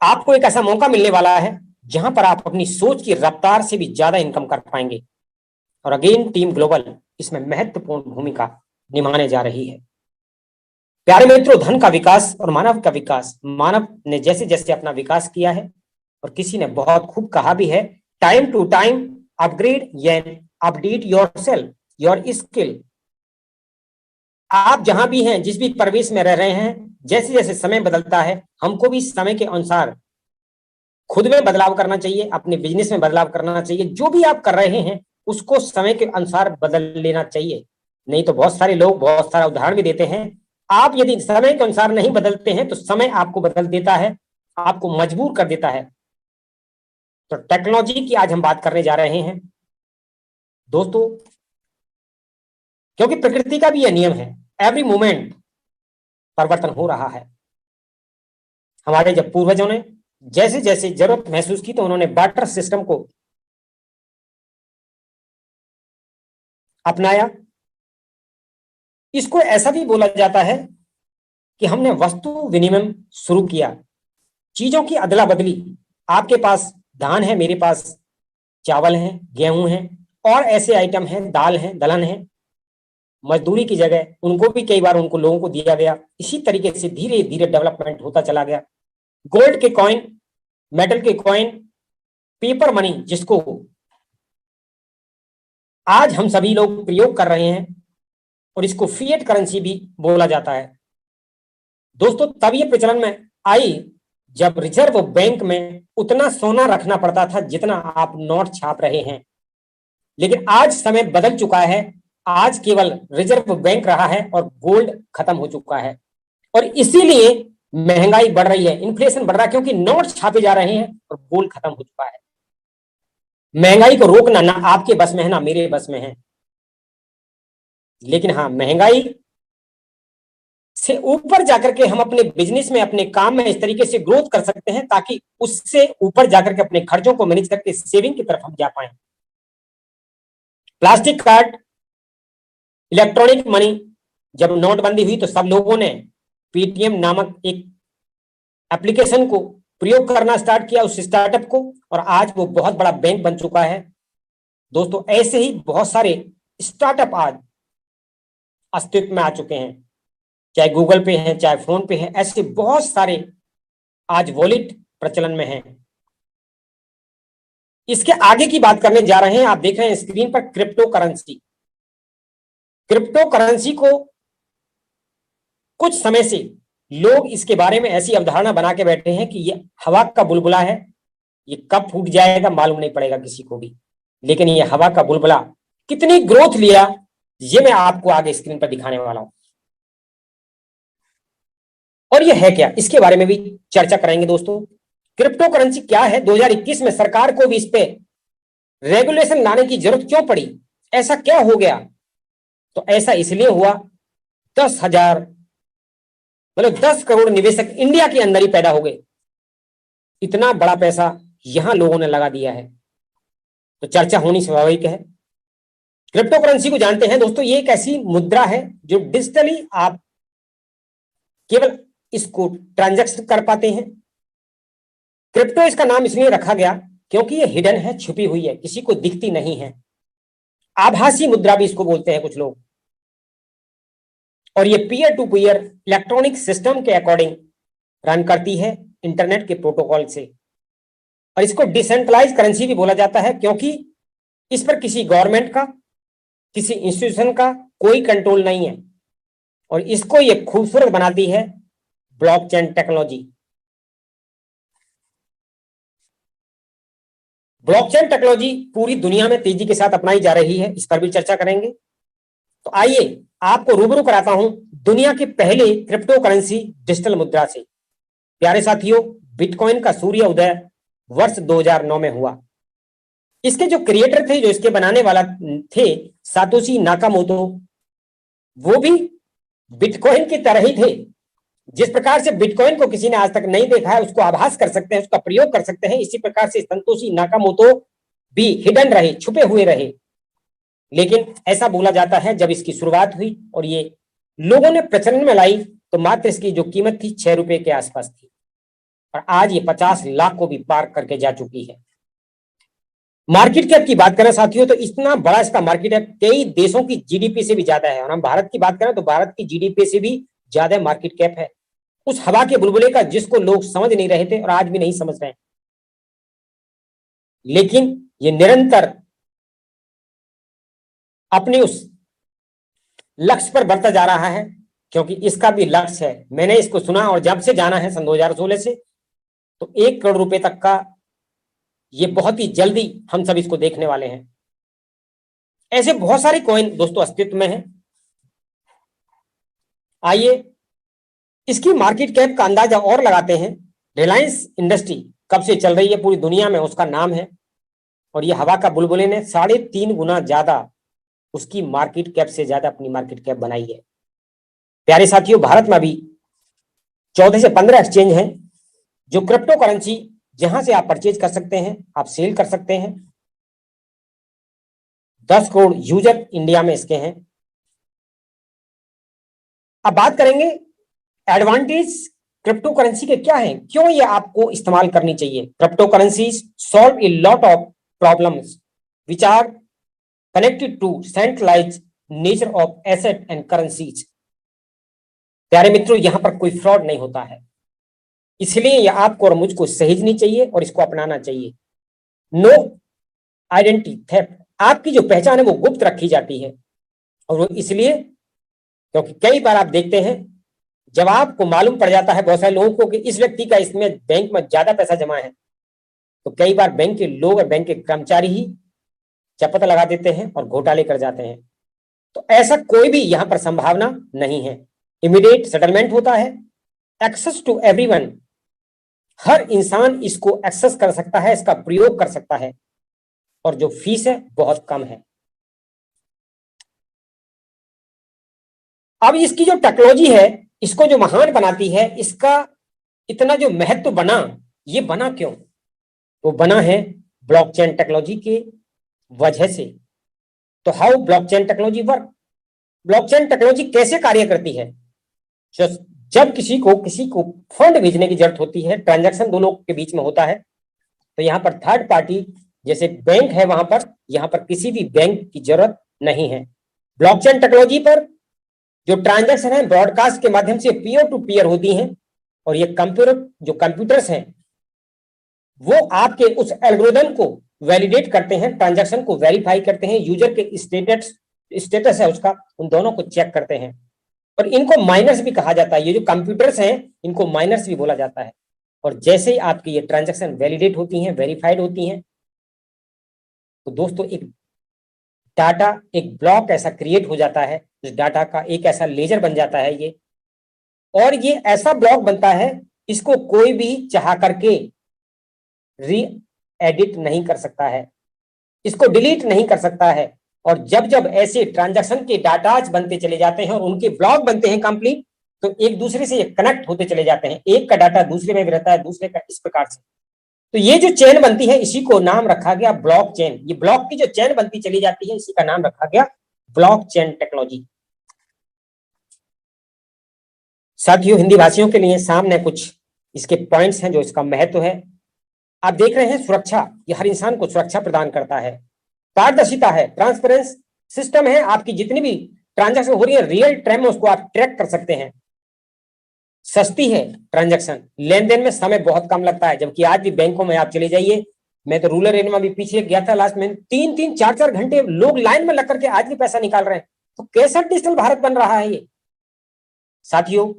आपको एक ऐसा मौका मिलने वाला है जहां पर आप अपनी सोच की रफ्तार से भी ज्यादा इनकम कर पाएंगे। और अगेन टीम ग्लोबल इसमें महत्वपूर्ण भूमिका निभाने जा रही है। प्यारे मित्रों, धन का विकास और मानव का विकास, मानव ने जैसे जैसे अपना विकास किया है, और किसी ने बहुत खूब कहा भी है, time to time upgrade and update yourself your skill. आप जहां भी हैं, जिस भी परिवेश में रह रहे हैं, जैसे जैसे समय बदलता है, हमको भी समय के अनुसार खुद में बदलाव करना चाहिए, अपने बिजनेस में बदलाव करना चाहिए। जो भी आप कर रहे हैं उसको समय के अनुसार बदल लेना चाहिए। नहीं तो बहुत सारे लोग बहुत सारा उदाहरण भी देते हैं, आप यदि समय के अनुसार नहीं बदलते हैं तो समय आपको बदल देता है, आपको मजबूर कर देता है। तो टेक्नोलॉजी की आज हम बात करने जा रहे हैं दोस्तों, क्योंकि प्रकृति का भी यह नियम है, एवरी मोमेंट परिवर्तन हो रहा है। हमारे जब पूर्वजों ने जैसे जैसे जरूरत महसूस की तो उन्होंने बार्टर सिस्टम को अपनाया। इसको ऐसा भी बोला जाता है कि हमने वस्तु विनिमय शुरू किया, चीजों की अदला बदली। आपके पास धान है, मेरे पास चावल है, गेहूं है, और ऐसे आइटम हैं, दाल है, दलहन है। मजदूरी की जगह उनको भी कई बार उनको लोगों को दिया गया। इसी तरीके से धीरे धीरे डेवलपमेंट होता चला गया। गोल्ड के कॉइन, मेटल के कॉइन, पेपर मनी, जिसको आज हम सभी लोग प्रयोग कर रहे हैं, और इसको फिएट करेंसी भी बोला जाता है। दोस्तों, तब ये प्रचलन में आई जब रिजर्व बैंक में उतना सोना रखना पड़ता था जितना आप नोट छाप रहे हैं। लेकिन आज समय बदल चुका है, आज केवल रिजर्व बैंक रहा है और गोल्ड खत्म हो चुका है। और इसीलिए महंगाई बढ़ रही है, इन्फ्लेशन बढ़ रहा है, क्योंकि नोट छापे जा रहे हैं और गोल्ड खत्म हो चुका है। महंगाई को रोकना ना आपके बस में है ना मेरे बस में है। लेकिन हाँ, महंगाई से ऊपर जाकर के हम अपने बिजनेस में, अपने काम में इस तरीके से ग्रोथ कर सकते हैं ताकि उससे ऊपर जाकर के अपने खर्चों को मैनेज करके सेविंग की तरफ हम जा पाए। प्लास्टिक कार्ड, इलेक्ट्रॉनिक मनी, जब नोटबंदी हुई तो सब लोगों ने पेटीएम नामक एक एप्लीकेशन को प्रयोग करना स्टार्ट किया, उस स्टार्टअप को, और आज वो बहुत बड़ा बैंक बन चुका है। दोस्तों, ऐसे ही बहुत सारे स्टार्टअप आज अस्तित्व में आ चुके हैं, चाहे गूगल पे है, चाहे फोन पे है। ऐसे बहुत सारे आज वॉलेट प्रचलन में हैं। इसके आगे की बात करने जा रहे हैं। आप देख रहे हैं स्क्रीन पर क्रिप्टो करेंसी। क्रिप्टो करेंसी को कुछ समय से लोग इसके बारे में ऐसी अवधारणा बना के बैठे हैं कि ये हवा का बुलबुला है, ये कब फूट जाएगा मालूम नहीं पड़ेगा किसी को भी। लेकिन ये हवा का बुलबुला कितनी ग्रोथ लिया, ये मैं आपको आगे स्क्रीन पर दिखाने वाला हूं। और ये है क्या, इसके बारे में भी चर्चा करेंगे दोस्तों। क्रिप्टो करेंसी क्या है, 2021 में सरकार को भी इस पे रेगुलेशन लाने की जरूरत क्यों पड़ी, ऐसा क्या हो गया? तो ऐसा इसलिए हुआ, 10,000 मतलब 10 करोड़ निवेशक इंडिया के अंदर ही पैदा हो गए। इतना बड़ा पैसा यहां लोगों ने लगा दिया है, तो चर्चा होनी स्वाभाविक है। क्रिप्टो करेंसी को जानते हैं दोस्तों, ये एक ऐसी मुद्रा है जो डिजिटली आप केवल इसको ट्रांजैक्शन कर पाते हैं। क्रिप्टो इसका नाम इसलिए रखा गया क्योंकि ये हिडन है, छुपी हुई है, किसी को दिखती नहीं है। आभासी मुद्रा भी इसको बोलते हैं कुछ लोग। और ये peer to peer electronic system के अकॉर्डिंग रन करती है, इंटरनेट के प्रोटोकॉल से। और इसको डिसेंट्रलाइज करेंसी भी बोला जाता है क्योंकि इस पर किसी गवर्नमेंट का, किसी इंस्टीट्यूशन का कोई कंट्रोल नहीं है। और इसको ये खूबसूरत बनाती है ब्लॉकचेन टेक्नोलॉजी। ब्लॉकचेन टेक्नोलॉजी पूरी दुनिया में तेजी के साथ अपनाई जा रही है, इस पर भी चर्चा करेंगे। तो आइए आपको रूबरू कराता हूं दुनिया के पहले क्रिप्टो करेंसी डिजिटल मुद्रा से। प्यारे साथियों, बिटकॉइन का सूर्य उदय वर्ष 2009 में हुआ। इसके जो क्रिएटर थे, जो इसके बनाने वाला थे, सातोशी नाकामोटो, वो भी बिटकॉइन की तरह ही थे। जिस प्रकार से बिटकॉइन को किसी ने आज तक नहीं देखा है, उसको आभास कर सकते हैं, उसका प्रयोग कर सकते हैं, इसी प्रकार से सातोशी नाकामोटो भी हिडन रहे, छुपे हुए रहे। लेकिन ऐसा बोला जाता है जब इसकी शुरुआत हुई और ये लोगों ने प्रचलन में लाई तो मात्र इसकी जो कीमत थी 6 रुपए के आसपास थी। और आज ये 50 लाख को भी पार करके जा चुकी है। मार्केट कैप की बात करें साथियों, तो इतना बड़ा इसका मार्केट है, कई देशों की जीडीपी से भी ज्यादा है। और हम भारत की बात करें तो भारत की जीडीपी से भी ज्यादा मार्केट कैप है। उस हवा के बुलबुले का जिसको लोग समझ नहीं रहे थे और आज भी नहीं समझ रहे हैं, लेकिन ये निरंतर अपने उस लक्ष्य पर बढ़ता जा रहा है, क्योंकि इसका भी लक्ष्य है। मैंने इसको सुना और जब से जाना है सन 2016 से, तो 1 करोड़ रुपए तक का ये बहुत ही जल्दी हम सब इसको देखने वाले हैं। ऐसे बहुत सारे कॉइन दोस्तों अस्तित्व में हैं। आइए इसकी मार्केट कैप का अंदाजा और लगाते हैं। रिलायंस इंडस्ट्री कब से चल रही है पूरी दुनिया में, उसका नाम है, और ये हवा का बुलबुले ने 3.5 गुना ज्यादा उसकी मार्केट कैप से ज्यादा अपनी मार्केट कैप बनाई है। प्यारे साथियों, भारत में अभी 14 से 15 एक्सचेंज हैं जो क्रिप्टो करेंसी, जहां से आप परचेज कर सकते हैं, आप सेल कर सकते हैं। 10 करोड़ यूजर इंडिया में इसके हैं। अब बात करेंगे एडवांटेज क्रिप्टो करेंसी के क्या हैं, क्यों ये आपको इस्तेमाल करनी चाहिए। Crypto currencies solve a lot of problems which are connected to centralised nature of asset and currencies. प्यारे मित्रों, यहां पर कोई फ्रॉड नहीं होता है, इसलिए ये आपको और मुझको सहेजनी चाहिए और इसको अपनाना चाहिए। नो आइडेंटिटी थेफ्ट, आपकी जो पहचान है वो गुप्त रखी जाती है, और वो इसलिए क्योंकि कई बार आप देखते हैं जब आपको मालूम पड़ जाता है बहुत सारे लोगों को कि इस व्यक्ति का इसमें बैंक में ज्यादा पैसा जमा है, तो कई बार बैंक के लोग और बैंक के कर्मचारी ही चपत लगा देते हैं और घोटाले कर जाते हैं। तो ऐसा कोई भी यहां पर संभावना नहीं है। इमीडिएट सेटलमेंट होता है, एक्सेस टू एवरीवन, हर इंसान इसको एक्सेस कर सकता है, इसका प्रयोग कर सकता है, और जो फीस है बहुत कम है। अब इसकी जो टेक्नोलॉजी है, इसको जो महान बनाती है, इसका इतना जो महत्व बना, ये बना क्यों? वो बना है ब्लॉकचेन टेक्नोलॉजी के वजह से। तो how blockchain technology work, blockchain technology कैसे कार्य करती है? जब किसी को फंड भेजने की जरूरत होती है, ट्रांजैक्शन दो लोग के बीच में होता है, तो यहां पर थर्ड पार्टी जैसे बैंक है, वहां पर यहां पर किसी भी बैंक की जरूरत नहीं है। ब्लॉकचेन टेक्नोलॉजी पर जो ट्रांजैक्शन है ब्रॉडकास्ट के माध्यम से पीयर टू पीयर होती हैं, और ये कंप्यूटर्स हैं वो आपके उस एल्गोरिथम को वैलिडेट करते हैं, ट्रांजैक्शन को वेरीफाई करते हैं, यूजर के स्टेटस है उसका, उन दोनों को चेक करते हैं। और इनको माइनर्स भी कहा जाता है। ये जो कंप्यूटर्स हैं इनको माइनर्स भी बोला जाता है। और जैसे ही आपकी ये ट्रांजैक्शन वैलिडेट होती हैं, वेरीफाइड होती हैं, तो दोस्तों एक डाटा, एक ब्लॉक ऐसा क्रिएट हो जाता है, इस डाटा का एक ऐसा लेजर बन जाता है ये, और ये ऐसा ब्लॉक बनता है, इसको कोई भी चाह करके री एडिट नहीं कर सकता है, इसको डिलीट नहीं कर सकता है। और जब जब ऐसे ट्रांजैक्शन के डाटाज बनते चले जाते हैं और उनके ब्लॉक बनते हैं कंप्लीट, तो एक दूसरे से ये कनेक्ट होते चले जाते हैं, एक का डाटा दूसरे में भी रहता है, दूसरे का, इस प्रकार से। तो ये जो चेन बनती है इसी को नाम रखा गया ब्लॉक चेन। ये ब्लॉक की जो चेन बनती चली जाती है इसी का नाम रखा गया ब्लॉक चेन टेक्नोलॉजी। साथियों, हिंदी भाषियों के लिए सामने कुछ इसके पॉइंट्स हैं जो इसका महत्व है। आप देख रहे हैं सुरक्षा, ये हर इंसान को सुरक्षा प्रदान करता है। पारदर्शिता है, ट्रांसपेरेंस सिस्टम है, आपकी जितनी भी ट्रांजैक्शन हो रही है रियल टाइम में उसको आप ट्रैक कर सकते हैं। सस्ती है ट्रांजैक्शन, लेन देन में समय बहुत कम लगता है, जबकि आज भी बैंकों में आप चले जाइए, मैं तो रूरल एरिया में भी पीछे गया था लास्ट में, 3-3, 4-4 घंटे लोग लाइन में लग करके आज भी पैसा निकाल रहे हैं। तो कैसा डिजिटल भारत बन रहा है ये? साथियों,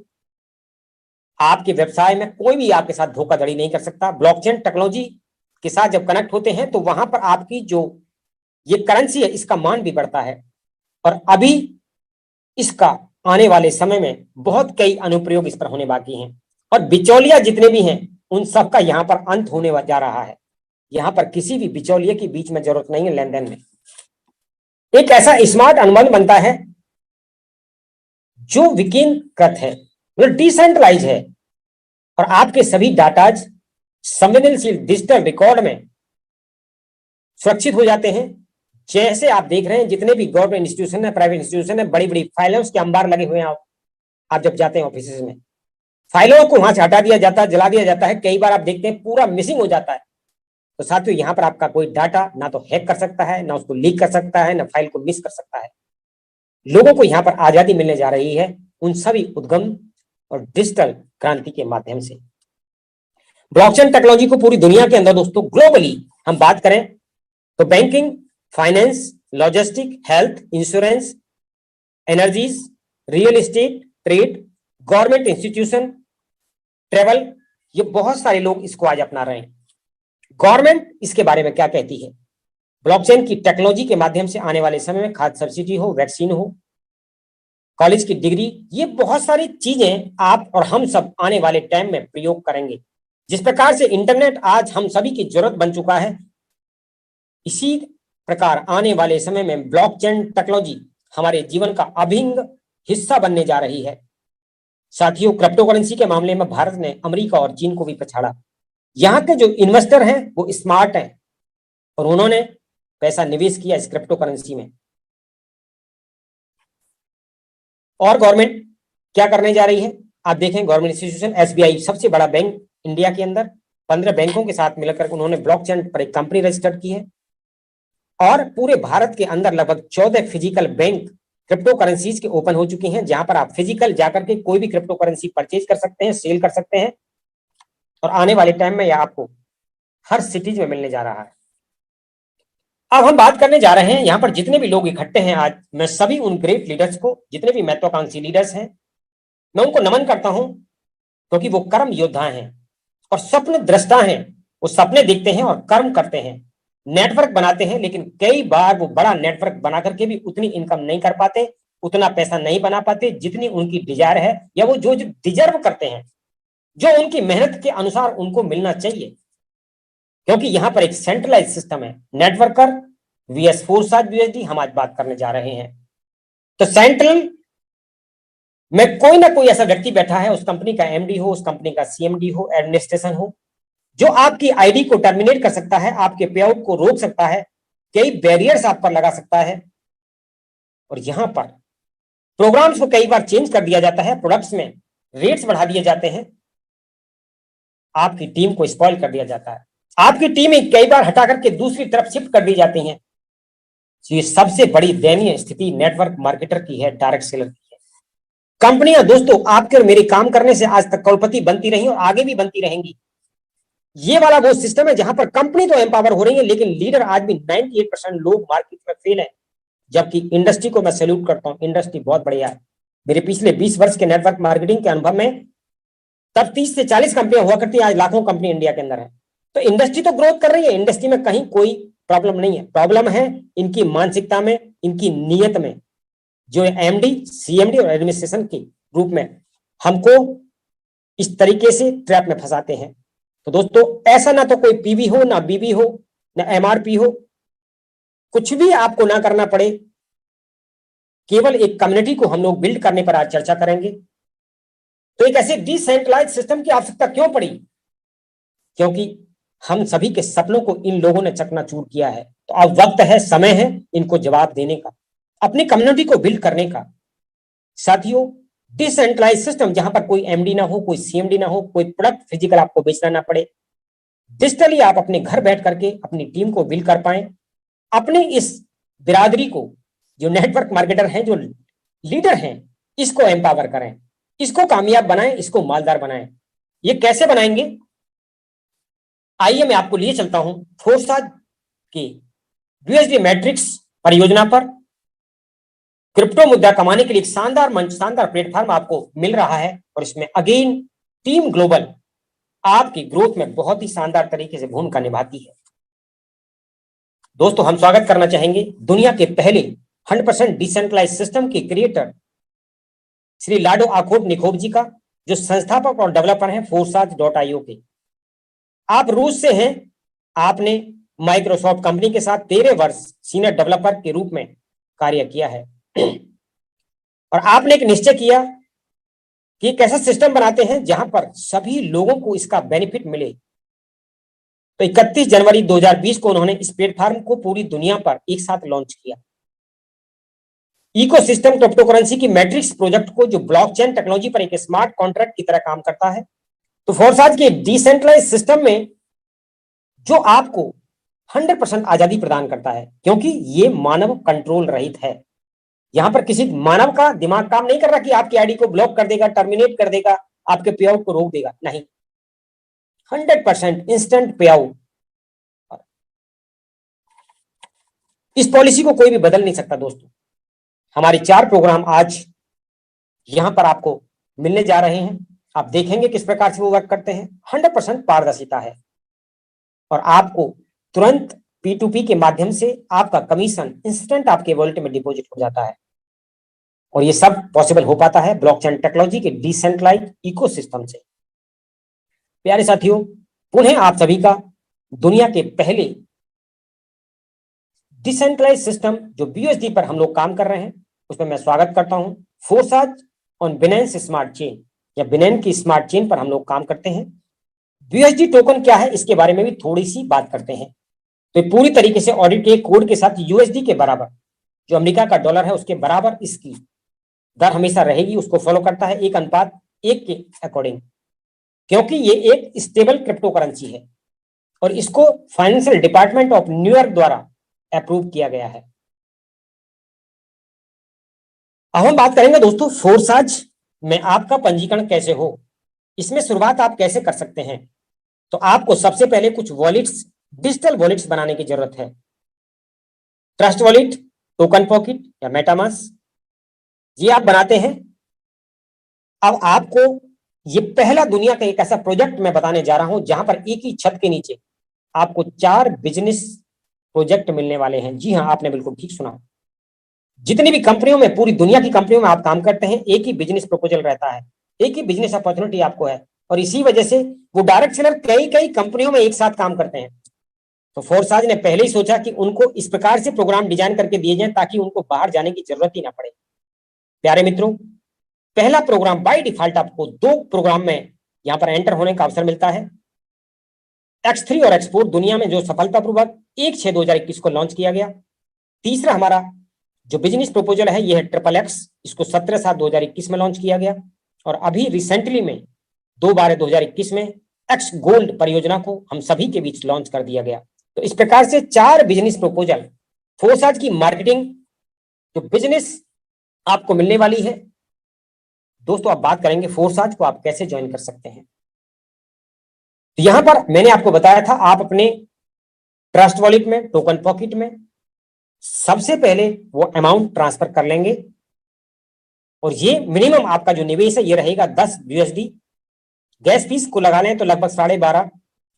आपके व्यवसाय में कोई भी आपके साथ धोखाधड़ी नहीं कर सकता। ब्लॉकचेन टेक्नोलॉजी के साथ जब कनेक्ट होते हैं तो वहां पर आपकी जो ये करेंसी है इसका मान भी बढ़ता है, और अभी इसका आने वाले समय में बहुत कई अनुप्रयोग इस पर होने बाकी हैं, और बिचौलिया जितने भी हैं उन सब का यहाँ पर अंत होने जा रहा है। यहाँ पर किसी भी बिचौलिए के बीच में जरूरत नहीं है लेन देन में। एक ऐसा स्मार्ट अनुबंध बनता है जो विकेंद्रीकृत है, मतलब डिसेंट्रलाइज है, और आपके सभी डाटाज संवेदनशील डिजिटल रिकॉर्ड में सुरक्षित हो जाते हैं। जैसे आप देख रहे हैं जितने भी गवर्नमेंट इंस्टीट्यूशन है, प्राइवेट इंस्टीट्यूशन है, बड़ी बड़ी फाइलें उसके अंबार लगे हुए हैं। आप जब जाते हैं ऑफिस में फाइलों को वहां से हटा दिया जाता है, जला दिया जाता है, कई बार आप देखते हैं पूरा मिसिंग हो जाता है। तो साथियों यहाँ पर आपका कोई डाटा ना तो हैक कर सकता है, ना उसको लीक कर सकता है, ना फाइल को मिस कर सकता है। लोगों को यहाँ पर आजादी मिलने जा रही है उन सभी उद्गम और डिजिटल क्रांति के माध्यम से। ब्लॉकचेन टेक्नोलॉजी को पूरी दुनिया के अंदर दोस्तों ग्लोबली हम बात करें तो banking, finance, logistic, health, insurance, energies, real estate, trade, government institution, travel, ये बहुत सारे लोग इसको आज अपना रहे हैं। गवर्नमेंट इसके बारे में क्या कहती है? ब्लॉकचेन की टेक्नोलॉजी के माध्यम से आने वाले समय में खाद्य सब्सिडी हो, वैक्सीन हो, कॉलेज की डिग्री, ये बहुत सारी चीजें आप और हम सब आने वाले टाइम में प्रयोग करेंगे। जिस प्रकार से इंटरनेट आज हम सभी की जरूरत बन चुका है, इसी प्रकार आने वाले समय में ब्लॉकचेन टेक्नोलॉजी हमारे जीवन का अभिन्न हिस्सा बनने जा रही है। साथियों, क्रिप्टो करेंसी के मामले में भारत ने अमेरिका और चीन को भी पछाड़ा। यहाँ के जो इन्वेस्टर हैं वो स्मार्ट हैं और उन्होंने पैसा निवेश किया इस क्रिप्टो करेंसी में। और गवर्नमेंट क्या करने जा रही है? आप देखें, गवर्नमेंट इंस्टीट्यूशन एसबीआई सबसे बड़ा बैंक इंडिया के अंदर 15 बैंकों के साथ मिलकर उन्होंने ब्लॉकचेन पर एक कंपनी रजिस्टर्ड की है और पूरे भारत के अंदर लगभग 14 फिजिकल बैंक क्रिप्टो करेंसीज के ओपन हो चुकी हैं, जहां पर आप फिजिकल जाकर के कोई भी क्रिप्टो करेंसी परचेज कर सकते हैं, सेल कर सकते हैं और आने वाले टाइम में यह आपको हर सिटीज में मिलने जा रहा है। अब हम बात करने जा रहे हैं, यहाँ पर जितने भी लोग इकट्ठे हैं आज, मैं सभी उन ग्रेट लीडर्स को, जितने भी महत्वाकांक्षी लीडर्स हैं, मैं उनको नमन करता हूं क्योंकि वो कर्म योद्धा हैं और स्वप्न दृष्टा हैं। वो सपने देखते हैं और कर्म करते हैं, नेटवर्क बनाते हैं, लेकिन कई बार वो बड़ा नेटवर्क बना करके भी उतनी इनकम नहीं कर पाते, उतना पैसा नहीं बना पाते जितनी उनकी डिजायर है या वो जो डिजर्व करते हैं, जो उनकी मेहनत के अनुसार उनको मिलना चाहिए। क्योंकि यहां पर एक सेंट्रलाइज सिस्टम है। नेटवर्कर वीएस फोर्साज यूएसडी हम आज बात करने जा रहे हैं। तो सेंट्रल में कोई ना कोई ऐसा व्यक्ति बैठा है, उस कंपनी का एमडी हो, उस कंपनी का सीएमडी हो, एडमिनिस्ट्रेशन हो, जो आपकी आईडी को टर्मिनेट कर सकता है, आपके पे आउट को रोक सकता है, कई बैरियर्स आप पर लगा सकता है। और यहां पर प्रोग्राम्स को कई बार चेंज कर दिया जाता है, प्रोडक्ट्स में रेट्स बढ़ा दिए जाते हैं, आपकी टीम को स्पॉइल कर दिया जाता है, आपकी टीम कई बार हटा करके दूसरी तरफ शिफ्ट कर दी जाती है। ये सबसे बड़ी दयनीय स्थिति नेटवर्क मार्केटर की है, डायरेक्ट सेलर की है। कंपनियां दोस्तों आपके और मेरे काम करने से आज तक करोड़पति बनती रही और आगे भी बनती रहेंगी। ये वाला वो सिस्टम है जहां पर कंपनी तो एम्पावर हो रही है, लेकिन लीडर आज भी 98% लोग मार्केट में फेल है। जबकि इंडस्ट्री को मैं सैल्यूट करता हूं, इंडस्ट्री बहुत बढ़िया है। मेरे पिछले 20 वर्ष के नेटवर्क मार्केटिंग के अनुभव में तब 30 से 40 कंपनियां हुआ करती, आज लाखों कंपनी इंडिया के अंदर है। तो इंडस्ट्री तो ग्रोथ कर रही है, इंडस्ट्री में कहीं कोई प्रॉब्लम नहीं है। प्रॉब्लम है इनकी मानसिकता में, इनकी नीयत में, जो एमडी, सीएमडी और एडमिनिस्ट्रेशन के रूप में हमको इस तरीके से ट्रैप में फंसाते हैं। तो दोस्तों, ऐसा ना तो कोई पीवी हो, ना बीबी हो, ना एमआरपी हो, कुछ भी आपको ना करना पड़े, केवल एक कम्युनिटी को हम लोग बिल्ड करने पर आज चर्चा करेंगे। तो एक ऐसे डिसेंट्रलाइज सिस्टम की आवश्यकता क्यों पड़ी? क्योंकि हम सभी के सपनों को इन लोगों ने चकनाचूर किया है। तो अब वक्त है, समय है इनको जवाब देने का, अपनी कम्युनिटी को बिल्ड करने का। साथियों, डिसेंट्रलाइज सिस्टम जहां पर कोई एमडी ना हो, कोई सीएमडी ना हो, कोई प्रोडक्ट फिजिकल आपको बेचना ना पड़े, डिजिटली आप अपने घर बैठ करके अपनी टीम को बिल्ड कर पाए, अपनी इस बिरादरी को, जो नेटवर्क मार्केटर हैं, जो लीडर हैं, इसको एम्पावर करें, इसको कामयाब बनाएं, इसको मालदार बनाएं। ये कैसे बनाएंगे? आइए मैं आपको लिए चलता हूं फोर्साज की यूएसडी मैट्रिक्स परियोजना पर। क्रिप्टो मुद्दा कमाने के लिए एक शानदार मंच, शानदार प्लेटफॉर्म आपको मिल रहा है और इसमें अगेन टीम ग्लोबल आपकी ग्रोथ में बहुत ही शानदार तरीके से भूमिका निभाती है। दोस्तों, हम स्वागत करना चाहेंगे दुनिया के पहले 100% डिसेंट्रलाइज सिस्टम के क्रिएटर श्री लाडो आखोट निखोब जी का, जो संस्थापक और डेवलपर हैं फोर्साज.io के। आप रूस से हैं, आपने माइक्रोसॉफ्ट कंपनी के साथ 13 वर्ष सीनियर डेवलपर के रूप में कार्य किया है और आपने एक निश्चय किया कि एक ऐसा सिस्टम बनाते हैं जहां पर सभी लोगों को इसका बेनिफिट मिले। तो 31 जनवरी 2020 को उन्होंने इस प्लेटफॉर्म को पूरी दुनिया पर एक साथ लॉन्च किया। इकोसिस्टम क्रिप्टो करेंसी की मैट्रिक्स प्रोजेक्ट को जो ब्लॉकचेन टेक्नोलॉजी पर एक स्मार्ट कॉन्ट्रैक्ट की तरह काम करता है। तो फोर्साज के डिसेंट्रलाइज सिस्टम में जो आपको 100% आजादी प्रदान करता है, क्योंकि ये मानव कंट्रोल रहित है। यहां पर किसी मानव का दिमाग काम नहीं कर रहा कि आपकी आईडी को ब्लॉक कर देगा, टर्मिनेट कर देगा, आपके पे आउट को रोक देगा, नहीं। 100% इंस्टेंट पे आउट। इस पॉलिसी को कोई भी बदल नहीं सकता दोस्तों। हमारे 4 प्रोग्राम आज यहां पर आपको मिलने जा रहे हैं। आप देखेंगे किस प्रकार से वो वर्क करते हैं। 100% पारदर्शिता है और आपको तुरंत P2P के माध्यम से आपका कमीशन इंस्टेंट आपके वॉलेट में डिपॉजिट हो जाता है। और ये सब पॉसिबल हो पाता है ब्लॉकचेन टेक्नोलॉजी के डिसेंट्रलाइज्ड इकोसिस्टम से। प्यारे साथियों, पुनः आप सभी का दुनिया के पहले डिसेंट्रलाइज्ड सिस्टम जो BUSD पर हम लोग काम कर रहे हैं उसमें मैं स्वागत करता हूं। Forsage on Binance smart chain या बिनेंस की स्मार्ट चेन पर हम लोग काम करते हैं। BUSD टोकन क्या है इसके बारे में भी थोड़ी सी बात करते हैं। तो पूरी तरीके से ऑडिट के कोड के साथ USD के बराबर, जो अमेरिका का डॉलर है उसके बराबर इसकी दर हमेशा रहेगी, उसको फॉलो करता है 1:1 के अकॉर्डिंग, क्योंकि ये एक स्टेबल क्रिप्टो करेंसी है और इसको फाइनेंशियल डिपार्टमेंट ऑफ न्यूयॉर्क द्वारा अप्रूव किया गया है। अब हम बात करेंगे दोस्तों फोर्साज में आपका पंजीकरण कैसे हो। इसमें शुरुआत आप कैसे कर सकते हैं। तो आपको सबसे पहले कुछ वॉलेट्स, डिजिटल वॉलेट्स बनाने की जरूरत है। ट्रस्ट वॉलेट, टोकन पॉकेट या मेटामास्क, ये आप बनाते हैं। अब आपको ये पहला दुनिया का एक ऐसा प्रोजेक्ट मैं बताने जा रहा हूं जहां पर एक ही छत के नीचे आपको 4 बिजनेस प्रोजेक्ट मिलने वाले हैं। जी हां, आपने बिल्कुल ठीक सुना। जितनी भी कंपनियों में, पूरी दुनिया की कंपनियों में आप काम करते हैं, एक ही बिजनेस प्रपोजल रहता है, एक ही बिजनेस अपॉर्चुनिटी आपको है और इसी वजह से वो डायरेक्ट सेलर कई कई कंपनियों में एक साथ काम करते हैं। तो फोर्साज ने पहले ही सोचा कि उनको इस प्रकार से प्रोग्राम डिजाइन करके दिए जाएं ताकि उनको बाहर जाने की जरूरत ही ना पड़े। प्यारे मित्रों, पहला प्रोग्राम बाय डिफॉल्ट आपको 2 प्रोग्राम में यहां पर एंटर होने का अवसर मिलता है। X3 और X4 दुनिया में जो सफलतापूर्वक 1/6/2021 को लॉन्च किया गया। तीसरा हमारा जो बिजनेस प्रपोजल है यह है XXX, इसको 17/7/2021 में लॉन्च किया गया और अभी रिसेंटली में 2/12/2021 में X गोल्ड परियोजना को हम सभी के बीच लॉन्च कर दिया गया। तो इस प्रकार से 4 बिजनेस प्रपोजल, फोर्साज की मार्केटिंग जो बिजनेस आपको मिलने वाली है। दोस्तों आप बात करेंगे फोर्साज को आप कैसे ज्वाइन कर सकते हैं। तो यहां पर मैंने आपको बताया था आप अपने ट्रस्ट वॉलेट में, टोकन पॉकेट में सबसे पहले वो अमाउंट ट्रांसफर कर लेंगे और ये मिनिमम आपका जो निवेश है ये रहेगा 10 USD। गैस फीस को लगा लें तो लगभग 12.5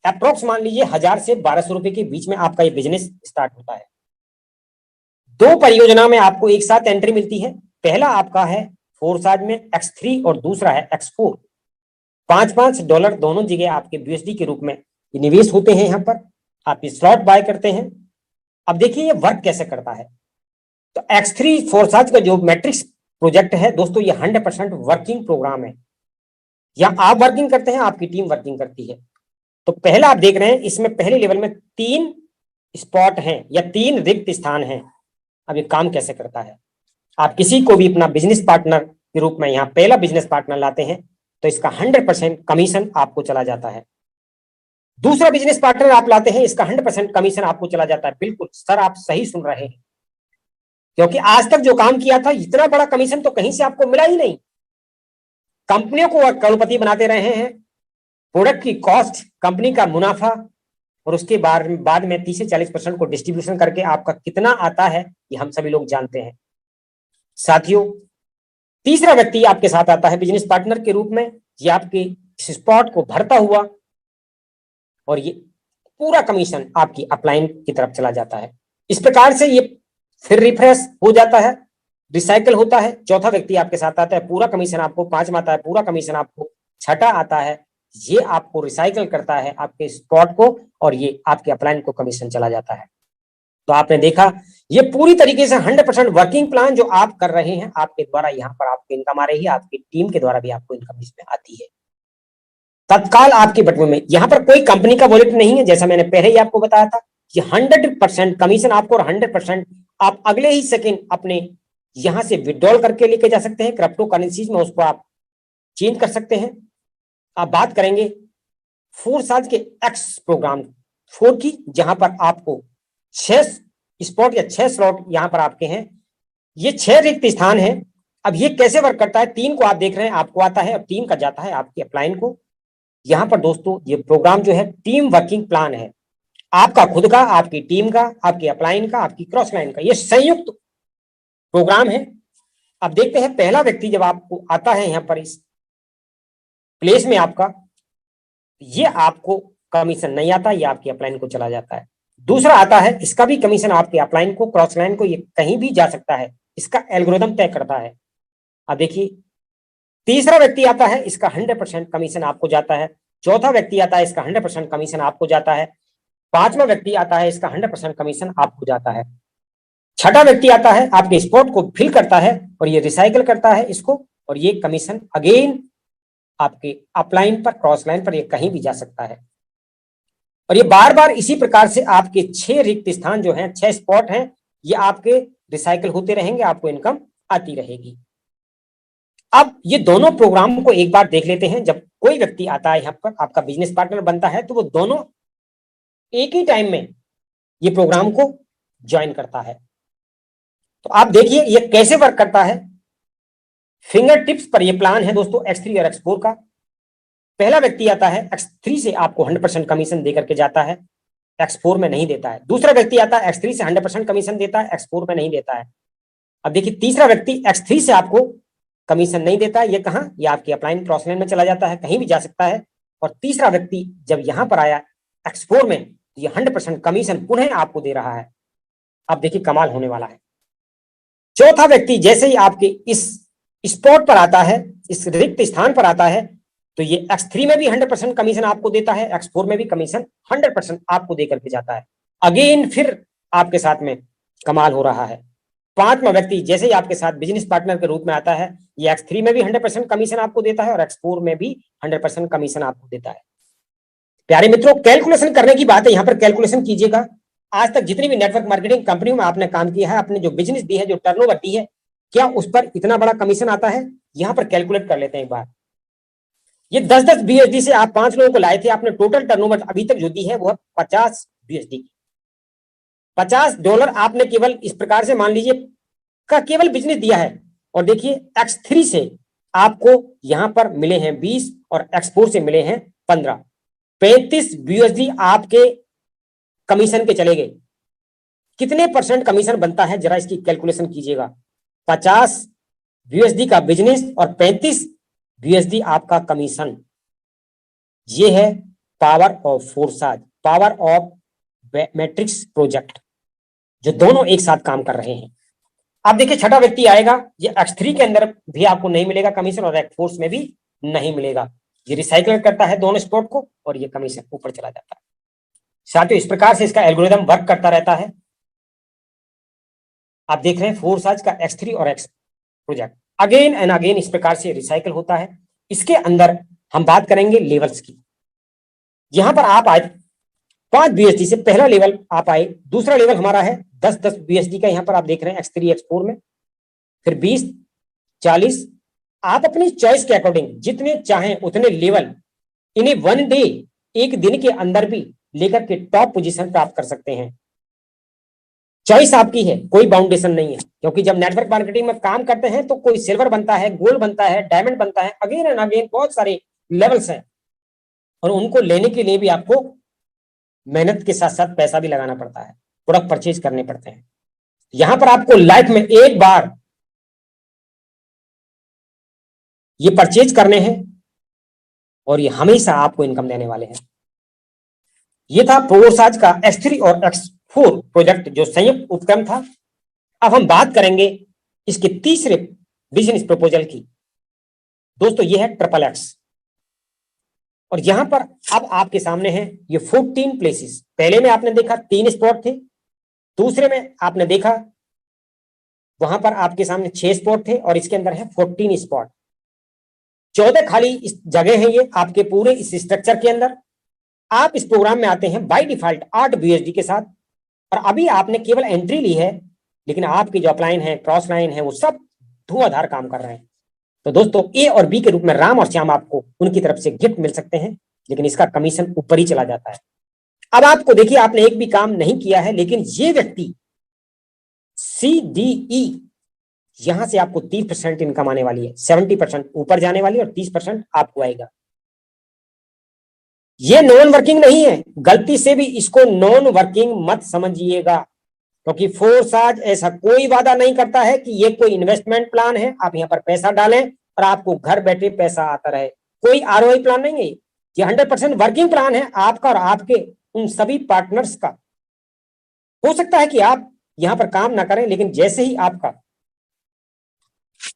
अप्रोक्स मान लीजिए 1000 से 1200 रुपए के बीच में आपका ये बिजनेस स्टार्ट होता है। 2 परियोजना में आपको एक साथ एंट्री मिलती है। पहला आपका है फोर्साज में X3 और दूसरा है X4। $5 दोनों जगह आपके USD के रूप में निवेश होते हैं। यहां पर आप स्लॉट बाय करते हैं। अब देखिए ये वर्क कैसे करता है। तो X3 फोर्साज का जो मैट्रिक्स प्रोजेक्ट है दोस्तों, ये 100% वर्किंग प्रोग्राम है। या आप वर्किंग करते हैं, आपकी टीम वर्किंग करती है। तो पहला आप देख रहे हैं इसमें पहले लेवल में 3 स्पॉट हैं या 3 रिक्त स्थान हैं। अब ये काम कैसे करता है। आप किसी को भी अपना बिजनेस पार्टनर के रूप में यहाँ पहला बिजनेस पार्टनर लाते हैं तो इसका 100% कमीशन आपको चला जाता है। दूसरा बिजनेस पार्टनर आप लाते हैं, इसका 100% कमीशन आपको चला जाता है। बिल्कुल सर, आप सही सुन रहे हैं, क्योंकि आज तक जो काम किया था इतना बड़ा कमीशन तो कहीं से आपको मिला ही नहीं। कंपनियों को करोड़पति बनाते रहे हैं। प्रोडक्ट की कॉस्ट, कंपनी का मुनाफा और उसके बाद में 30 से 40% को डिस्ट्रीब्यूशन करके आपका कितना आता है ये हम सभी लोग जानते हैं। साथियों, तीसरा व्यक्ति आपके साथ आता है बिजनेस पार्टनर के रूप में। ये आपके स्पॉट को भरता हुआ और ये पूरा कमीशन आपकी अपलाइन की तरफ चला जाता है। इस प्रकार से ये फिर रिफ्रेश हो जाता है, रिसाइकल होता है। चौथा व्यक्ति आपके साथ आता है, पूरा कमीशन आपको, पांचवा आता है पूरा कमीशन आपको, छठा आता है, ये आपको रिसाइकल करता है आपके स्पॉट को और ये आपके अपलाइन को कमीशन चला जाता है। तो आपने देखा ये पूरी तरीके से 100% वर्किंग प्लान जो आप कर रहे हैं, आपके द्वारा यहाँ पर आपको इनकम आ रही है, आपकी टीम के द्वारा भी आपको इनकम इसमें आती है तत्काल आपके बटवे में। यहाँ पर कोई कंपनी का वॉलेट नहीं है, जैसा मैंने पहले ही आपको बताया था कि 100% कमीशन आपको और 100% आप अगले ही सेकंड अपने यहां से विड्रॉल करके लेके जा सकते हैं क्रिप्टो करेंसीज में, उसको आप चेंज कर सकते हैं। आप बात करेंगे फोरसाज के एक्स प्रोग्राम 4 की, जहां पर आपको 6 स्पॉट या 6 स्लॉट यहां पर आपके हैं, ये 6 रिक्त स्थान है। अब ये कैसे वर्क करता है, 3 को आप देख रहे हैं आपको आता है और 3 का जाता है आपके अपलाइन को। यहां पर दोस्तों ये प्रोग्राम जो है टीम वर्किंग प्लान है, आपका खुद का, आपकी टीम का, आपके अपलाइन का, आपकी क्रॉस लाइन का, ये संयुक्त प्रोग्राम है। अब देखते हैं पहला व्यक्ति जब आपको आता है यहां पर इस प्लेस में आपका, ये आपको कमीशन नहीं आता, ये आपके अपलाइन को चला जाता है। दूसरा आता है, इसका भी कमीशन आपके अपलाइन को, क्रॉस लाइन को, ये कहीं भी जा सकता है, इसका एल्गोरिथम तय करता है। अब देखिए तीसरा व्यक्ति आता है, इसका 100% कमीशन आपको जाता है। चौथा व्यक्ति आता है, इसका 100% कमीशन आपको जाता है। पांचवा व्यक्ति आता है, इसका 100% कमीशन आपको जाता है। छठा व्यक्ति आता है, आपके स्पॉट को फिल करता है और ये रिसाइकल करता है इसको, और ये कमीशन अगेन आपके अपलाइन पर, क्रॉस लाइन पर, ये कहीं भी जा सकता है। और ये बार बार इसी प्रकार से आपके 6 रिक्त स्थान जो हैं, 6 स्पॉट हैं, ये आपके रिसाइकल होते रहेंगे, आपको इनकम आती रहेगी। अब ये दोनों प्रोग्राम को एक बार देख लेते हैं। जब कोई व्यक्ति आता है यहाँ पर, आपका बिजनेस पार्टनर बनता है, तो वो दोनों एक ही टाइम में ये प्रोग्राम को ज्वाइन करता है। तो आप देखिए ये कैसे वर्क करता है। फिंगर टिप्स पर ये प्लान है दोस्तों X3 और X4 का। पहला व्यक्ति आता है, X3 से आपको 100% कमीशन देकर के जाता है, X4 में नहीं देता है। दूसरा व्यक्ति आता है, X3 से 100% कमीशन देता है, X4 में नहीं देता है। अब देखिए तीसरा व्यक्ति X3 से आपको कमीशन नहीं देता है, ये कहां, ये आपके अपलाइन क्रॉस लाइन में चला जाता है, कहीं भी जा सकता है। और तीसरा व्यक्ति जब यहां पर आया X4 में, तो ये 100% कमीशन पुनः आपको दे रहा है। अब देखिए कमाल होने वाला है। चौथा व्यक्ति जैसे ही आपके इस स्पॉट पर आता है, इस रिक्त स्थान पर आता है, तो ये X3 में भी 100% कमीशन आपको देता है, X4 में भी कमीशन 100% आपको देकर के जाता है। अगेन फिर आपके साथ में कमाल हो रहा है। पांचवा व्यक्ति जैसे ही आपके साथ बिजनेस पार्टनर के रूप में आता है, ये X3 में भी 100% कमीशन आपको देता है और X4 में भी 100% कमीशन आपको देता है। प्यारे मित्रों, कैलकुलेशन करने की बात है, यहां पर कैलकुलेशन कीजिएगा। आज तक जितनी भी नेटवर्क मार्केटिंग कंपनियों में आपने काम किया है, आपने जो बिजनेस दी है, जो टर्नओवर दी है, क्या उस पर इतना बड़ा कमीशन आता है? यहां पर कैलकुलेट कर लेते हैं एक बार। ये 10-10 BSD से आप 5 लोगों को लाए थे, आपने टोटल टर्नओवर अभी तक जो दी है वो 50 BSD, $50 आपने केवल इस प्रकार से मान लीजिए का केवल बिजनेस दिया है। और देखिए X3 से आपको यहां पर मिले हैं 20 और X4 से मिले हैं 15, 35 BSD आपके कमीशन के चले गए। कितने परसेंट कमीशन बनता है, जरा इसकी कैलकुलेशन कीजिएगा। 50 BSD का बिजनेस और 35 BSD आपका कमीशन। ये है पावर ऑफ फोरसाज, पावर ऑफ मैट्रिक्स प्रोजेक्ट, जो दोनों एक साथ काम कर रहे हैं। अब देखिए छठा व्यक्ति आएगा, ये X3 के अंदर भी आपको नहीं मिलेगा कमीशन और X4 में भी नहीं मिलेगा। ये रिसाइकल करता है दोनों स्पॉट को और ये कमीशन ऊपर चला जाता है। साथियों इस प्रकार से इसका एल्गोरिथम वर्क करता रहता है। आप देख रहे हैं फोरसाज का X3 और X project again and again इस प्रकार से रिसाइकल होता है। इसके अंदर हम बात करेंगे लेवल्स की। यहां पर आप आए 5 BSD से, पहला लेवल आप आए, दूसरा लेवल हमारा है 10-10 BSD का, यहां पर आप देख रहे हैं X3 X4 में, फिर 20, 40। आप अपनी चॉइस के अकॉर्डिंग जितने चाहें उतने लेवल इन्हें 1 डे, एक दिन के अंदर भी लेकर के टॉप पोजीशन प्राप्त कर सकते हैं। चॉइस आपकी है, कोई बाउंडेशन नहीं है, क्योंकि जब नेटवर्क मार्केटिंग में काम करते हैं तो कोई सिल्वर बनता है, गोल्ड बनता है, डायमंड बनता है, अगेन एंड अगेन बहुत सारे लेवल्स हैं और उनको लेने के लिए भी आपको मेहनत के साथ साथ पैसा भी लगाना पड़ता है, प्रोडक्ट परचेज करने पड़ते हैं। यहां पर आपको लाइफ में एक बार ये परचेज करने हैं और ये हमेशा आपको इनकम देने वाले हैं। ये था फोरसाज का X3 और X4 प्रोजेक्ट जो संयुक्त उपक्रम था। अब हम बात करेंगे इसके तीसरे बिजनेस प्रपोजल की। दोस्तों ये है XXX और यहां पर अब आपके सामने है ये 14 प्लेसेस। पहले में आपने देखा 3 स्पॉट थे, दूसरे में आपने देखा वहां पर आपके सामने 6 स्पॉट थे और इसके अंदर है 14 स्पॉट। 14 खाली इस जगह है ये आपके पूरे इस स्ट्रक्चर के अंदर। आप इस प्रोग्राम में आते हैं बाय डिफॉल्ट 8 BSD के साथ और अभी आपने केवल एंट्री ली है लेकिन आपकी जो अपलाइन है, क्रॉस लाइन है, वो सब धुआंधार काम कर रहे हैं। तो दोस्तों ए और बी के रूप में राम और श्याम आपको उनकी तरफ से गिफ्ट मिल सकते हैं, लेकिन इसका कमीशन ऊपर ही चला जाता है। अब आपको देखिए, आपने एक भी काम नहीं किया है, लेकिन ये व्यक्ति सी डी ई, यहां से आपको 30% इनकम आने वाली है, 70% ऊपर जाने वाली है और 30% आपको आएगा। ये नॉन वर्किंग नहीं है, गलती से भी इसको नॉन वर्किंग मत समझिएगा, क्योंकि फोर्स आज ऐसा कोई वादा नहीं करता है कि ये कोई इन्वेस्टमेंट प्लान है, आप यहाँ पर पैसा डालें और आपको घर बैठे पैसा आता रहे। कोई आरओआई प्लान नहीं है, ये 100% वर्किंग प्लान है आपका और आपके उन सभी पार्टनर्स का। हो सकता है कि आप यहां पर काम ना करें, लेकिन जैसे ही आपका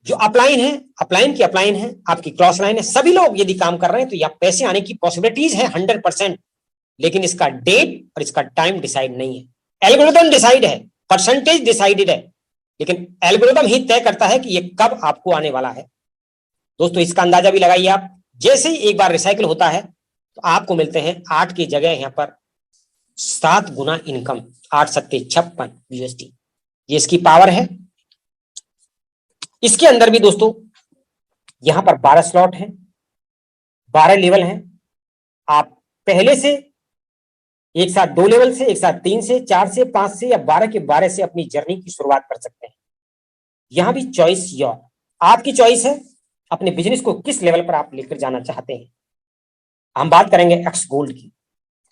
जो अपलाइन है, अपलाइन की अपलाइन है, आपकी क्रॉस लाइन है, सभी लोग यदि काम कर रहे हैं तो यहाँ पैसे आने की पॉसिबिलिटीज है 100%, लेकिन इसका डेट और इसका टाइम डिसाइड नहीं है। एल्गोरिथम डिसाइड है, परसेंटेज डिसाइडेड है, लेकिन एल्गोरिथम ही तय करता है कि ये कब आपको आने वाला है। दोस्तों इसका अंदाजा भी लगाइए आप, जैसे ही एक बार रिसाइकिल होता है तो आपको मिलते हैं 8 की जगह यहाँ पर 7 गुना इनकम, 8 सत्ते 56 यूएसडी, ये इसकी पावर है। इसके अंदर भी दोस्तों यहां पर 12 स्लॉट हैं, 12 लेवल हैं। आप पहले से एक साथ 2 लेवल से, एक साथ 3 से, 4 से, 5 से या 12 के 12 से अपनी जर्नी की शुरुआत कर सकते हैं। यहां भी चॉइस योर, आपकी चॉइस है अपने बिजनेस को किस लेवल पर आप लेकर जाना चाहते हैं। हम बात करेंगे एक्स गोल्ड की।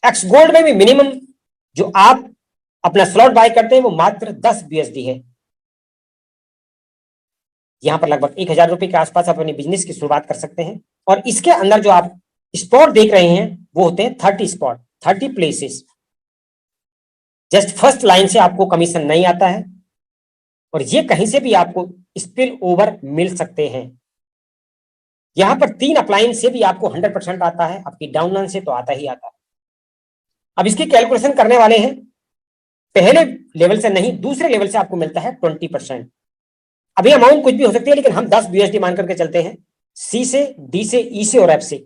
एक्स गोल्ड में भी मिनिमम जो आप अपना स्लॉट बाय करते हैं वो मात्र 10 यूएसडी है। यहां पर लगभग 1000 रुपए के आसपास आप अपने बिजनेस की शुरुआत कर सकते हैं। और इसके अंदर जो आप स्पॉट देख रहे हैं वो होते हैं 30 spot, 30 places. Just first line से आपको कमीशन नहीं आता है, और ये कहीं से भी आपको स्पिल ओवर मिल सकते हैं। यहां पर 3 अपलाइन से भी आपको 100% आता है, आपकी डाउनलाइन से तो आता ही आता है। अब इसकी कैलकुलेशन करने वाले हैं, पहले लेवल से नहीं दूसरे लेवल से आपको मिलता है 20%। अभी अमाउंट कुछ भी हो सकती है, लेकिन हम 10 यूएसडी मान करके चलते हैं। सी से, डी से, ई से और एफ से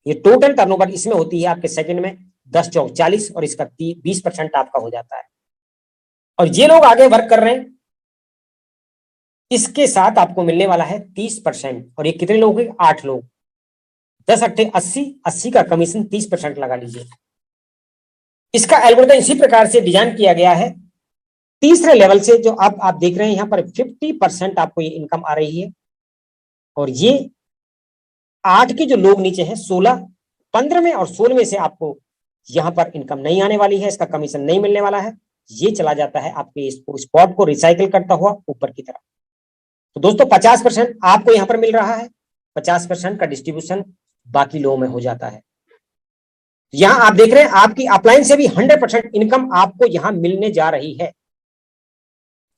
ये टोटल टर्नओवर इसमें होती है आपके सेकंड में 10 चौक 40, और इसका 20% आपका हो जाता है। और ये लोग आगे वर्क कर रहे हैं, इसके साथ आपको मिलने वाला है 30%। और ये कितने लोग हैं? 8 लोग, 10 अट्ठे 80, 80 का कमीशन 30% लगा लीजिए। इसका एल्गोरिथम इसी प्रकार से डिजाइन किया गया है। तीसरे लेवल से जो अब आप देख रहे हैं यहां पर 50% आपको ये इनकम आ रही है, और ये 8 के जो लोग नीचे हैं 16, 15 में और 16 में से आपको यहां पर इनकम नहीं आने वाली है, इसका कमीशन नहीं मिलने वाला है। ये चला जाता है आपके स्पॉट को रिसाइकिल करता हुआ ऊपर की तरफ। तो दोस्तों 50% आपको यहां पर मिल रहा है, 50% का डिस्ट्रीब्यूशन बाकी लोगों में हो जाता है। यहां आप देख रहे हैं आपकी अपलाइन से भी 100% इनकम आपको यहां मिलने जा रही है।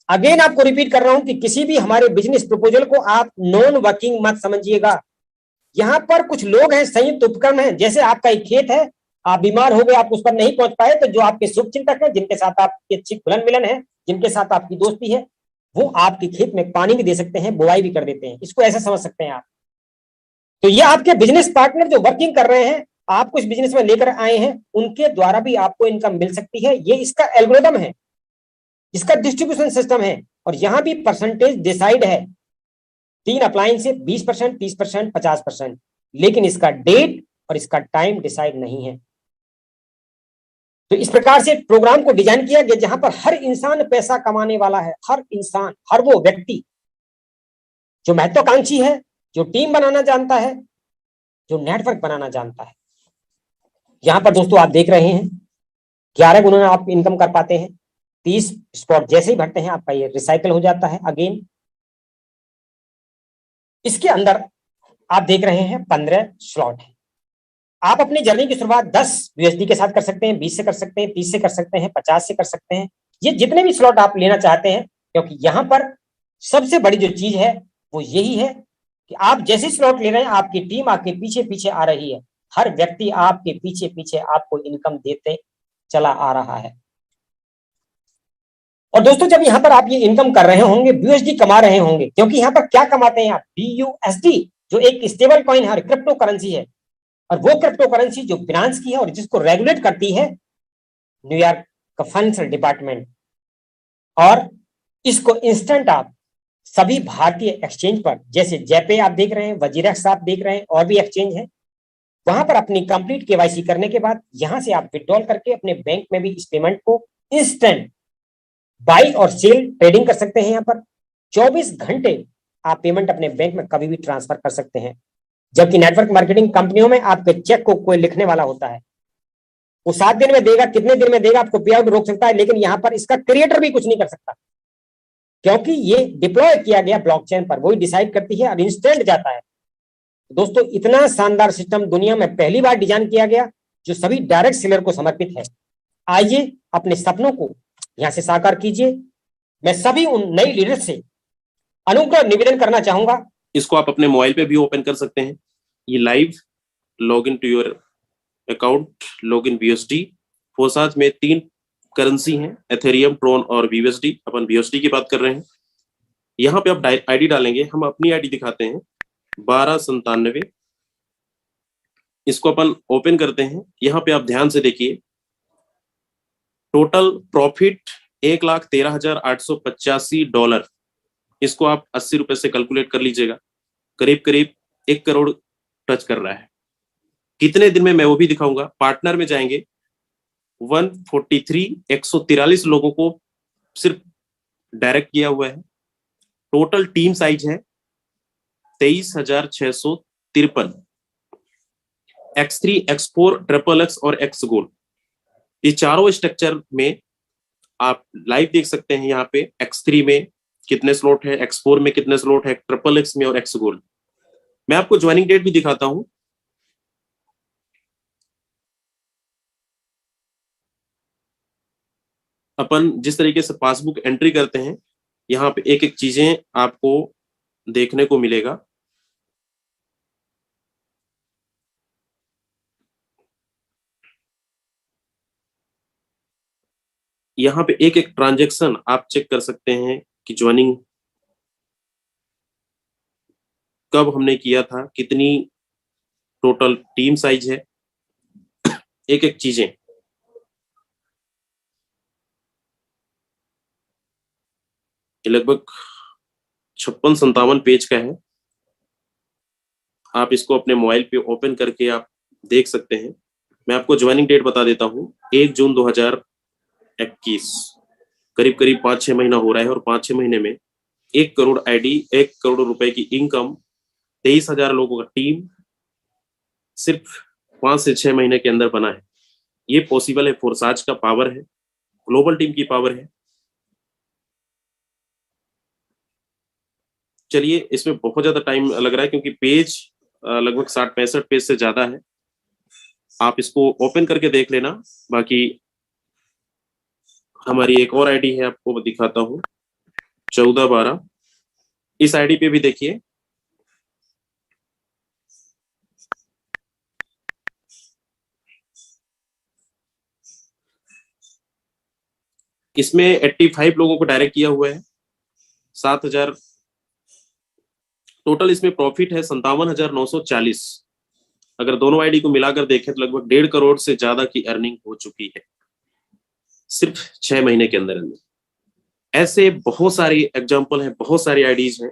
अगेन आपको रिपीट कर रहा हूं कि किसी भी हमारे बिजनेस प्रपोजल को आप नॉन वर्किंग मत समझिएगा। यहां पर कुछ लोग हैं, संयुक्त उपक्रम है, जैसे आपका एक खेत है, आप बीमार हो गए, आप उस पर नहीं पहुंच पाए, तो जो आपके शुभ चिंतक है, जिनके साथ आपकी अच्छी खुलन मिलन है, जिनके साथ आपकी दोस्ती है, वो आपके खेत में पानी भी दे सकते हैं, बुआई भी कर देते हैं। इसको ऐसा समझ सकते हैं आप। तो ये आपके बिजनेस पार्टनर जो वर्किंग कर रहे हैं, आपको इस बिजनेस में लेकर आए हैं, उनके द्वारा भी आपको इनकम मिल सकती है। ये इसका एल्गोरिथम है, इसका डिस्ट्रीब्यूशन सिस्टम है, और यहां भी परसेंटेज डिसाइड है। 3 अप्लाइन से 20%, 30%, 50%, लेकिन इसका डेट और इसका टाइम डिसाइड नहीं है। तो इस प्रकार से प्रोग्राम को डिजाइन किया गया जहां पर हर इंसान पैसा कमाने वाला है। हर इंसान, हर वो व्यक्ति जो महत्वाकांक्षी है, जो टीम बनाना जानता है, जो नेटवर्क बनाना जानता है। यहां पर दोस्तों आप देख रहे हैं 11 गुना आप इनकम कर पाते हैं। 30 स्पॉट जैसे ही भरते हैं आपका ये रिसाइकल हो जाता है अगेन। इसके अंदर आप देख रहे हैं 15 स्लॉट है। आप अपनी जर्नी की शुरुआत 10 यूएसडी के साथ कर सकते हैं, 20 से कर सकते हैं, 30 से कर सकते हैं, 50 से कर सकते हैं। ये जितने भी स्लॉट आप लेना चाहते हैं, क्योंकि यहां पर सबसे बड़ी जो चीज है वो यही है कि आप जैसे स्लॉट ले रहे हैं, आपकी टीम आपके पीछे पीछे आ रही है। हर व्यक्ति आपके पीछे पीछे आपको इनकम देते चला आ रहा है। और दोस्तों जब यहां पर आप ये इनकम कर रहे होंगे, यूएसडी कमा रहे होंगे, क्योंकि यहां पर क्या कमाते हैं आप? बीयूएसडी, जो एक स्टेबल कॉइन है और क्रिप्टो करेंसी है, और वो क्रिप्टो करेंसी जो बिनांस की है और जिसको रेगुलेट करती है न्यूयॉर्क का फाइनेंशियल डिपार्टमेंट। और इसको इंस्टेंट आप सभी भारतीय एक्सचेंज पर, जैसे जेपे आप देख रहे हैं, वजीरेक्स आप देख रहे हैं, और भी एक्सचेंज है, वहां पर अपनी कंप्लीट केवाईसी करने के बाद यहां से आप विड्रॉल करके अपने बैंक में भी इस पेमेंट को इंस्टेंट बाई और सेल ट्रेडिंग कर सकते हैं। यहाँ पर 24 घंटे आप पेमेंट अपने बैंक में कभी भी ट्रांसफर कर सकते हैं। जबकि नेटवर्क मार्केटिंग कंपनियों में आपके चेक को कोई लिखने वाला होता है, वो 7 दिन में देगा, कितने दिन में देगा, आपको पे आउट रोक सकता है, लेकिन यहाँ पर इसका क्रिएटर भी कुछ नहीं कर सकता, क्योंकि ये डिप्लॉय किया गया ब्लॉकचेन पर, वही डिसाइड करती है और इंस्टेंट जाता है। दोस्तों, इतना शानदार सिस्टम दुनिया में पहली बार डिजाइन किया गया, जो सभी डायरेक्ट सेलर को समर्पित है। आइए अपने सपनों को यहां से साकार कीजिए। मैं सभी उन नई लीडर से अनुग्रह निवेदन करना चाहूंगा। इसको आप अपने मोबाइल पे भी ओपन कर सकते हैं। ये live log in to your account, log in BUSD। फोसाज में 3 करेंसी हैं, एथेरियम, ट्रोन और BUSD। अपन BUSD की बात कर रहे हैं। यहाँ पे आप आईडी डालेंगे, हम अपनी आईडी दिखाते हैं 1297। इसको अपन ओपन करते हैं। यहाँ पे आप ध्यान से देखिए, टोटल प्रॉफिट $1,13,885। इसको आप 80 रुपए से कैलकुलेट कर लीजिएगा, करीब करीब 1 करोड़ टच कर रहा है। कितने दिन में, मैं वो भी दिखाऊंगा। पार्टनर में जाएंगे, 143 लोगों को सिर्फ डायरेक्ट किया हुआ है। टोटल टीम साइज है 23,653। X3, X4, XXX और X गोल्ड, ये चारों स्ट्रक्चर में आप लाइव देख सकते हैं। यहाँ पे X3 में कितने स्लॉट है, X4 में कितने स्लॉट है, XXX में और X गोल्ड। मैं आपको ज्वाइनिंग डेट भी दिखाता हूं। अपन जिस तरीके से पासबुक एंट्री करते हैं, यहाँ पे एक एक चीजें आपको देखने को मिलेगा। यहाँ पे एक एक ट्रांजैक्शन आप चेक कर सकते हैं कि ज्वाइनिंग कब हमने किया था, कितनी टोटल टीम साइज है, एक एक चीजें। लगभग 56-57 पेज का है। आप इसको अपने मोबाइल पे ओपन करके आप देख सकते हैं। मैं आपको ज्वाइनिंग डेट बता देता हूँ, 1 जून 2021। करीब करीब 5-6 महीना हो रहा है, और 5-6 महीने में 1 करोड़ आईडी, 1 करोड़ रुपए की इनकम, 23,000 लोगों का टीम सिर्फ 5 से 6 महीने के अंदर बना है। ये पॉसिबल है, फोर्साज का पावर है, ग्लोबल टीम की पावर है। चलिए, इसमें बहुत ज्यादा टाइम लग रहा है क्योंकि पेज लगभग 60-65 पेज से ज्यादा है। आप इसको ओपन करके देख लेना। बाकी हमारी एक और आईडी है, आपको दिखाता हूँ, 1412। इस आईडी पे भी देखिए, इसमें 85 लोगों को डायरेक्ट किया हुआ है, 7,000 टोटल। इसमें प्रॉफिट है 57,940। अगर दोनों आईडी को मिलाकर देखें तो लगभग 1.5 करोड़ से ज्यादा की अर्निंग हो चुकी है सिर्फ 6 महीने के अंदर अंदर। ऐसे बहुत सारी एग्जाम्पल हैं, बहुत सारी आईडीज हैं।